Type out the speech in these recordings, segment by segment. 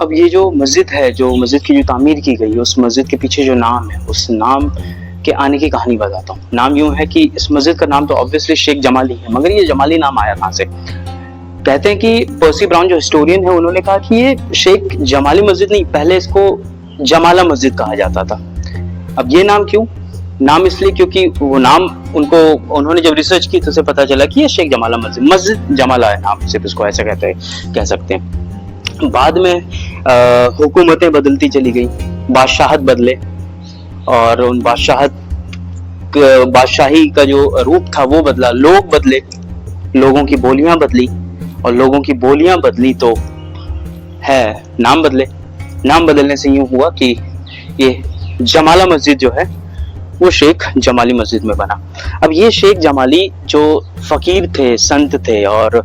अब ये जो मस्जिद है, जो मस्जिद की जो तामीर की गई, उस मस्जिद के पीछे जो नाम है, उस नाम के आने की कहानी बताता हूँ। नाम यूं है कि इस मस्जिद का नाम तो ऑब्वियसली शेख जमाली है, मगर ये जमाली नाम आया कहाँ से? कहते हैं कि पर्सी ब्राउन जो हिस्टोरियन है, उन्होंने कहा कि ये शेख जमाली मस्जिद नहीं, पहले इसको जमाला मस्जिद कहा जाता था। अब ये नाम क्यों? नाम इसलिए क्योंकि वो नाम उन्होंने जब रिसर्च की तो उसे पता चला कि ये शेख जमाला मस्जिद जमाला है नाम, सिर्फ इसको ऐसा कह सकते हैं। बाद में हुकूमतें बदलती चली गई, बादशाहत बदले, और उन बादशाही का जो रूप था वो बदला, लोग बदले, लोगों की बोलियां बदली, और लोगों की बोलियां बदली तो है नाम बदले। नाम बदलने से यूं हुआ कि ये जमाला मस्जिद जो है वो शेख जमाली मस्जिद में बना। अब ये शेख जमाली जो फकीर थे, संत थे, और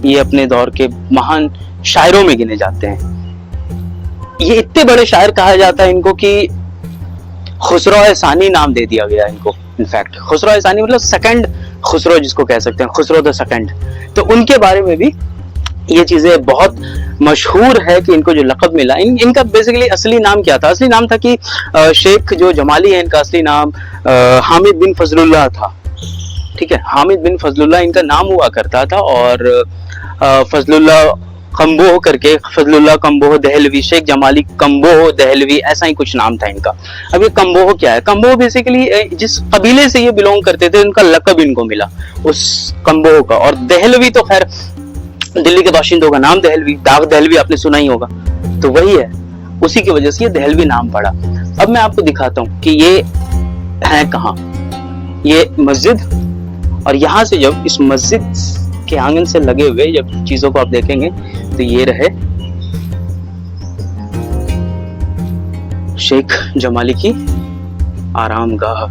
ये अपने दौर के महान शायरों में गिने जाते हैं। ये इतने बड़े शायर कहा जाता है इनको कि खुसरो सानी नाम दे दिया गया इनको। इनफैक्ट खुसरो सानी मतलब सेकंड खुसरो जिसको कह सकते हैं, खुसरो द सेकंड। तो उनके बारे में भी ये चीजें बहुत मशहूर है कि इनको जो लक़ब मिला, इनका बेसिकली असली नाम क्या था? असली नाम था कि शेख जो जमाली है, इनका असली नाम हामिद बिन फजलुल्लाह था। ठीक है, हामिद बिन फजलुल्लाह इनका नाम हुआ करता था, और फजलुल्लाह कम्बोह करके, फजलुल्लाह कम्बोह दहलवी, शेख जमाली कम्बोह दहलवी, ऐसा ही कुछ नाम था इनका। अब ये कम्बोह क्या है? कम्बोह बेसिकली जिस कबीले से ये बिलोंग करते थे, उनका लक़ब इनको मिला उस कम्बोह का। और दहलवी तो खैर दिल्ली के बाशिंदों का नाम दहलवी, दाग दहलवी आपने सुना ही होगा, तो वही है, उसी की वजह से ये दहलवी नाम पड़ा। अब मैं आपको दिखाता हूँ कि ये है कहाँ, ये मस्जिद। और यहाँ से जब इस मस्जिद के आंगन से लगे हुए जब चीजों को आप देखेंगे तो ये रहे शेख जमाली की आरामगाह।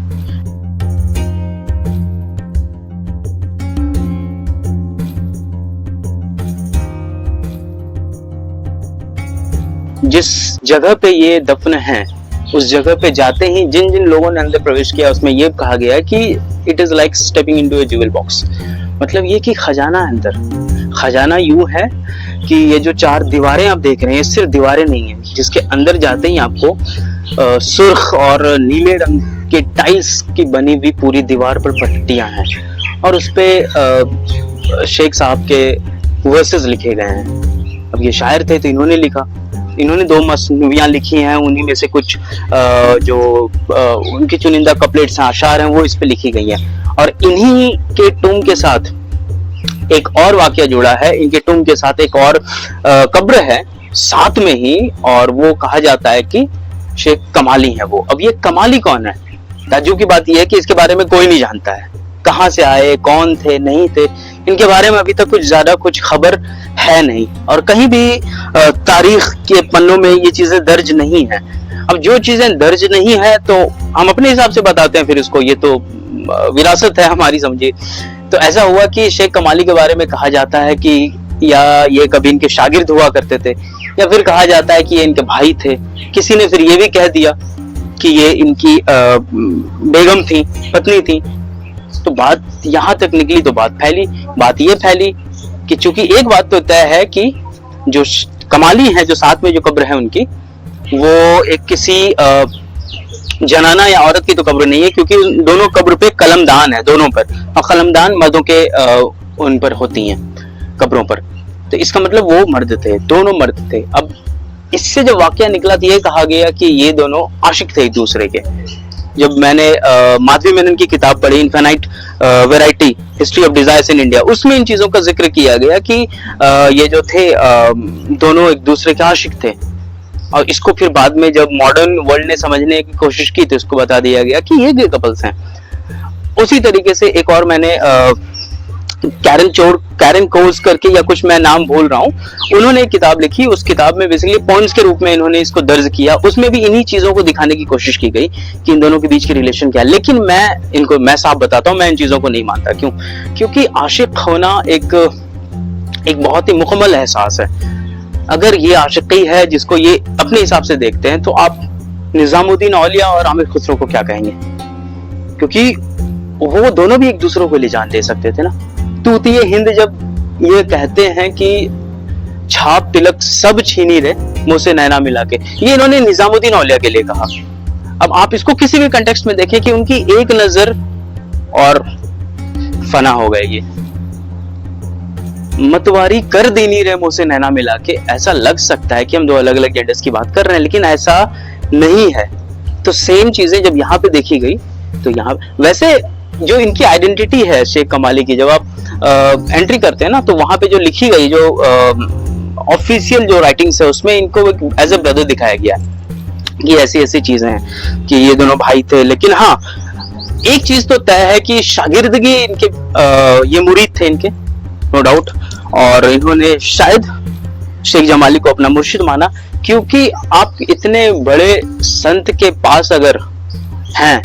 जिस जगह पे ये दफन है, उस जगह पे जाते ही जिन जिन लोगों ने अंदर प्रवेश किया, उसमें ये कहा गया कि it is like stepping into a jewel box. मतलब ये कि खजाना है अंदर। खजाना यूं है कि ये जो चार दीवारें आप देख रहे हैं, सिर्फ दीवारें नहीं है, जिसके अंदर जाते ही आपको सुर्ख और नीले रंग के टाइल्स की बनी हुई पूरी दीवार पर पट्टियां हैं, और उसपे शेख साहब के वर्सेस लिखे गए हैं। अब ये शायर थे तो इन्होंने लिखा, इन्होंने 2 मसनवियां लिखी हैं, उन्हीं में से कुछ जो उनकी चुनिंदा कपलेट्स हैं, आशार हैं, वो इस पे लिखी गई हैं। और इन्हीं के टूम के साथ एक और वाकया जुड़ा है, इनके टूम के साथ एक और कब्र है साथ में ही, और वो कहा जाता है कि शेख कमाली है वो। अब ये कमाली कौन है? ताज्जुब की बात यह है कि इसके बारे में कोई नहीं जानता है, कहाँ से आए, कौन थे, नहीं थे, इनके बारे में अभी तक कुछ खबर है नहीं, और कहीं भी तारीख के पन्नों में ये चीजें दर्ज नहीं है। अब जो चीजें दर्ज नहीं है तो हम अपने हिसाब से बताते हैं फिर इसको, ये तो विरासत है हमारी, समझिए। तो ऐसा हुआ कि शेख कमाली के बारे में कहा जाता है कि या ये कभी इनके शागिर्द हुआ करते थे, या फिर कहा जाता है कि ये इनके भाई थे। किसी ने फिर ये भी कह दिया कि ये इनकी बेगम थी, पत्नी थी। तो बात यहाँ तक निकली तो बात ये फैली कि चूंकि एक बात तो तय है कि जो कमाली है, जो साथ में जो कब्र है उनकी, वो एक किसी जनाना या औरत की तो कब्र नहीं है, क्योंकि दोनों कब्र पे कलमदान है दोनों पर, और कलमदान मर्दों के उन पर होती हैं कब्रों पर। तो इसका मतलब वो मर्द थे, दोनों मर्द थे। अब इससे जब वाकया निकला तो ये कहा गया कि ये दोनों आशिक थे एक दूसरे के। जब मैंने माधवी मेनन की किताब पढ़ी, infinite variety history of desires in India, उसमें इन चीजों का जिक्र किया गया कि ये जो थे दोनों एक दूसरे के आशिक थे। और इसको फिर बाद में जब मॉडर्न वर्ल्ड ने समझने की कोशिश की तो इसको बता दिया गया कि ये गे कपल्स हैं। उसी तरीके से एक और मैंने कैरन कोर्स करके, या कुछ मैं नाम भूल रहा हूँ, उन्होंने एक किताब लिखी। उस किताब में बेसिकली पॉइंट्स के रूप में इन्होंने इसको दर्ज किया। उसमें भी इन्हीं चीजों को दिखाने की कोशिश की गई कि इन दोनों के बीच की रिलेशन क्या है। लेकिन मैं साफ बताता हूँ, मैं इन चीजों को नहीं मानता। क्यों? क्योंकि आशिक होना एक बहुत ही मुकम्मल एहसास है। अगर ये आशिकी है जिसको ये अपने हिसाब से देखते हैं, तो आप निजामुद्दीन औलिया और आमिर खुसरो को क्या कहेंगे? क्योंकि वो दोनों भी एक दूसरे को ले जान दे सकते थे ना। तूतिए हिंद जब ये कहते हैं कि छाप तिलक सब छीन ही रहे मुंह से नैना मिला के। ये इन्होंने निजामुद्दीन औलिया के लिए कहा। अब आप इसको किसी भी कंटेक्स्ट में देखें कि उनकी एक नजर और फना हो गए। ये मतवारी कर देनी रहे मुंह से नैना मिला के, ऐसा लग सकता है कि हम दो अलग अलग जेंडर्स की बात कर रहे हैं, लेकिन ऐसा नहीं है। तो सेम चीजें जब यहाँ पे देखी गई तो यहाँ वैसे जो इनकी आइडेंटिटी है शेख कमाली की, जब आप एंट्री करते हैं ना तो वहां पे जो लिखी गई जो ऑफिशियल जो राइटिंग्स है उसमें इनको एज ए ब्रदर दिखाया गया कि ऐसी ऐसी चीजें हैं कि ये दोनों भाई थे। लेकिन हाँ, एक चीज तो तय है कि शागिर्दगी इनके ये मुरीद थे इनके, नो डाउट, और इन्होंने शायद शेख जमाली को अपना मुर्शिद माना, क्योंकि आप इतने बड़े संत के पास अगर हैं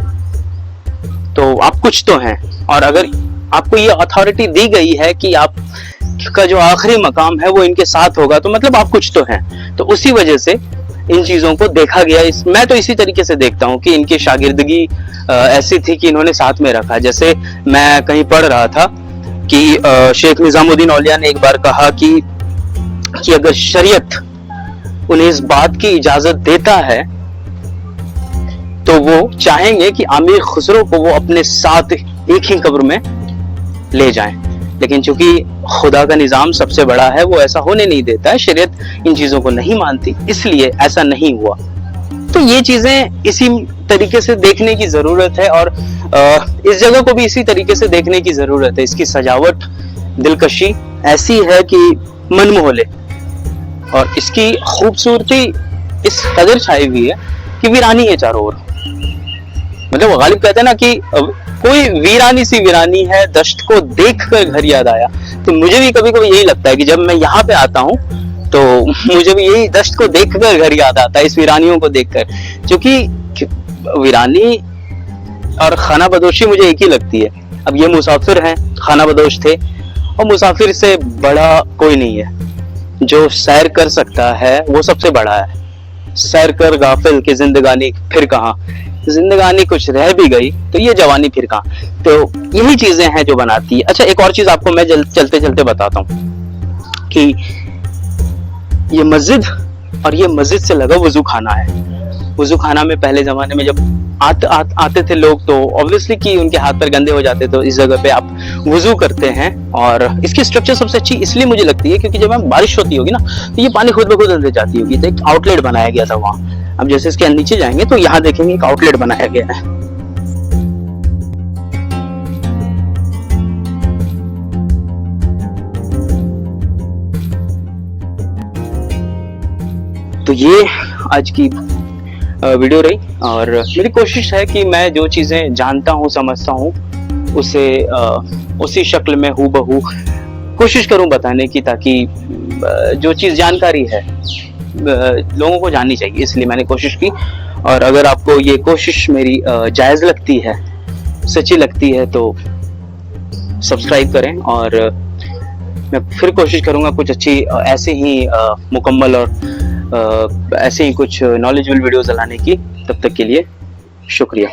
तो आप कुछ तो हैं, और अगर आपको ये अथॉरिटी दी गई है कि आपका जो आखिरी मकाम है वो इनके साथ होगा, तो मतलब आप कुछ तो हैं। तो उसी वजह से इन चीजों को देखा गया। मैं तो इसी तरीके से देखता हूँ कि इनकी शागिर्दगी ऐसी थी कि इन्होंने साथ में रखा। जैसे मैं कहीं पढ़ रहा था कि शेख निजामुद्दीन औलिया ने एक बार कहा कि अगर शरीयत उन्हें इस बात की इजाजत देता है तो वो चाहेंगे कि आमिर खुसरो को वो अपने साथ एक ही कब्र में ले जाएं, लेकिन चूंकि खुदा का निजाम सबसे बड़ा है, वो ऐसा होने नहीं देता है, शरीयत इन चीजों को नहीं मानती, इसलिए ऐसा नहीं हुआ। तो ये चीजें इसी तरीके से देखने की जरूरत है, और इस जगह को भी इसी तरीके से देखने की जरूरत है। इसकी सजावट, दिलकशी ऐसी है कि मन मोह ले, और इसकी खूबसूरती इस कदर छाई हुई है कि वीरानी है चारों ओर। मतलब गालिब कहते हैं ना कि कोई वीरानी सी वीरानी है, दश्त को देखकर घर याद आया। तो मुझे भी कभी कभी यही लगता है कि जब मैं यहाँ पे आता हूँ तो मुझे भी यही दश्त को देखकर घर याद आता है, इस वीरानियों को देखकर, क्योंकि वीरानी और खाना बदोशी मुझे एक ही लगती है। अब ये मुसाफिर हैं, खाना बदोश थे, और मुसाफिर से बड़ा कोई नहीं है। जो सैर कर सकता है वो सबसे बड़ा है। सैर कर गाफिल की जिंदगानी फिर कहाँ, जिंदगानी कुछ रह भी गई तो ये जवानी फिर कहाँ। तो यही चीजें हैं जो बनाती है। अच्छा, एक और चीज आपको मैं चलते चलते बताता हूँ कि ये मस्जिद और ये मस्जिद से लगा वजू खाना है। वजू खाना में पहले जमाने में जब आते थे लोग, तो ऑब्वियसली कि उनके हाथ पैर गंदे हो जाते, तो इस जगह पे आप वजू करते हैं। और इसकी स्ट्रक्चर सबसे अच्छी इसलिए मुझे लगती है क्योंकि जब बारिश होती होगी ना तो ये पानी खुद ब खुद अंदर जाती होगी। तो एक आउटलेट बनाया गया था वहां। अब जैसे इसके नीचे जाएंगे तो यहाँ देखेंगे एक आउटलेट बनाया गया है। तो ये आज की वीडियो रही, और मेरी कोशिश है कि मैं जो चीजें जानता हूँ, समझता हूँ, उसे उसी शक्ल में हूबहू कोशिश करूँ बताने की, ताकि जो चीज जानकारी है लोगों को जाननी चाहिए, इसलिए मैंने कोशिश की। और अगर आपको ये कोशिश मेरी जायज लगती है, सच्ची लगती है, तो सब्सक्राइब करें, और मैं फिर कोशिश करूंगा कुछ अच्छी ऐसे ही मुकम्मल और ऐसे ही कुछ नॉलेजेबल वीडियोस लाने की। तब तक के लिए शुक्रिया।